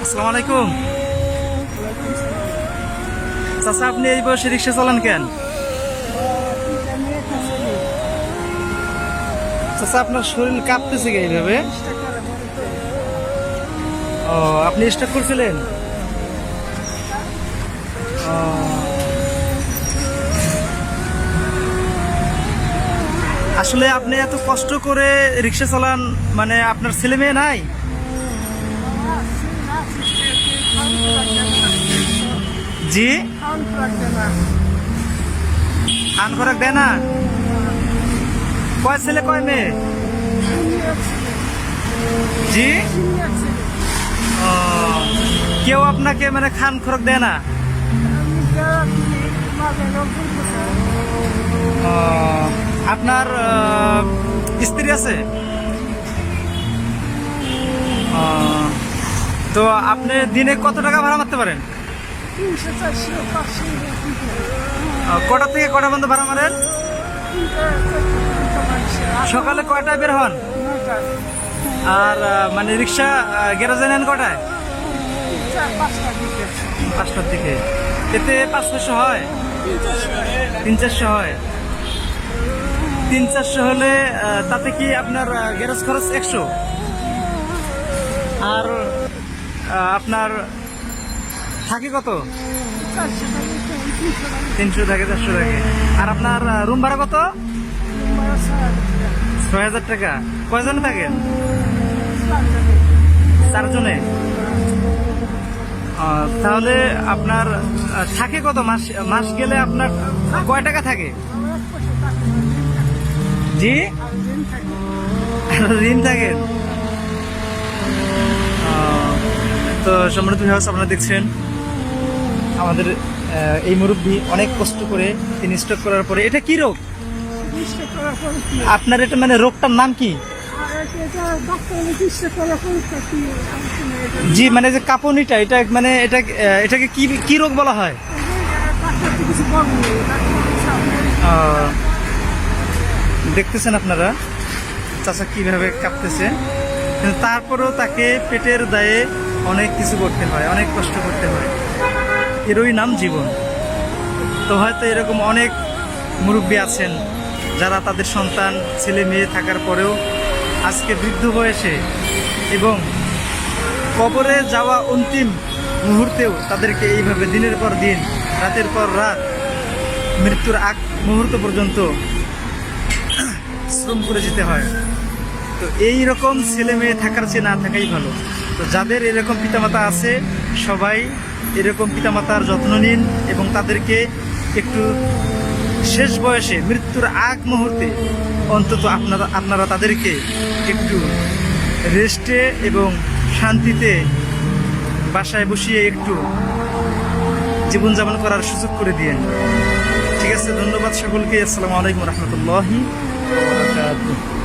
আসসালামু আলাইকুম। চাচা, আপনি এই বয়সে রিক্সা চালান কেন? চাচা, আপনার শরীর কাঁপতেছে কে এইভাবে? ও, আপনি স্টক করছিলেন? ও, আসলে আপনি এত কষ্ট করে রিক্সা চালান, মানে আপনার ছেলে মেয়ে নাই? জি, খান খোরাক দেয় না? কয় ছেলে কয় মেয়ে? জি, ও, কেউ আপনাকে মানে খান খোরাক দেয় না? ও, আপনার স্ত্রী আছে? ও, তো আপনি দিনে কত টাকা ভাড়া মারতে পারেন? কটা থেকে কটা পর্যন্ত ভাড়া মারেন? সকালে কয়টায় বের হন? আর মানে রিক্সা গ্যারেজে নেন কটায়? 5টার দিকে। এতে 500 হয়? 300-400 হয়? 300-400 হলে তাতে কি আপনার গ্যারেজ খরচ 100? আর আপনার থাকে কত? 300 থাকে, 400 থাকে। আর আপনার রুম ভাড়া কত? 6000 টাকা। কয়জনে থাকেন? 4 জনে। তাহলে আপনার থাকে কত মাস? মাস গেলে আপনার কয় টাকা থাকে? জি, ঋণ থাকেন। তো সম্মানিত ভিউয়ার্স, আপনারা দেখছেন আমাদের এই মুরব্বী অনেক কষ্ট করে তিনি স্টক করার পরে। এটা কি রোগ আপনার? এটা মানে রোগটার নাম কি? জি, মানে যে কাঁপুনিটা, এটা মানে এটাকে কি কি রোগ বলা হয়? দেখতেছেন আপনারা চাচা কিভাবে কাঁপতেছে, কিন্তু তারপরেও তাকে পেটের দায়ে অনেক কিছু করতে হয়, অনেক কষ্ট করতে হয়। এরই নাম জীবন। তো হয়তো এরকম অনেক মুরব্বী আছেন যারা তাদের সন্তান ছেলে মেয়ে থাকার পরেও আজকে বৃদ্ধ বয়সে এবং কবরে যাওয়া অন্তিম মুহূর্তেও তাদেরকে এইভাবে দিনের পর দিন, রাতের পর রাত, মৃত্যুর আগ মুহূর্ত পর্যন্ত শ্রম করে যেতে হয়। তো এই রকম ছেলে মেয়ে থাকার চেয়ে না থাকাই ভালো। তো যাদের এরকম পিতামাতা আছে, সবাই এরকম পিতামাতার যত্ন নিন এবং তাদেরকে একটু শেষ বয়সে, মৃত্যুর আগ মুহূর্তে অন্তত আপনারা তাদেরকে একটু রেস্টে এবং শান্তিতে বাসায় বসিয়ে একটু জীবনযাপন করার সুযোগ করে দিয়েন। ঠিক আছে, ধন্যবাদ সকলকে। আসসালামু আলাইকুম রহমতুল্লাহি ওয়া বারাকাতুহু।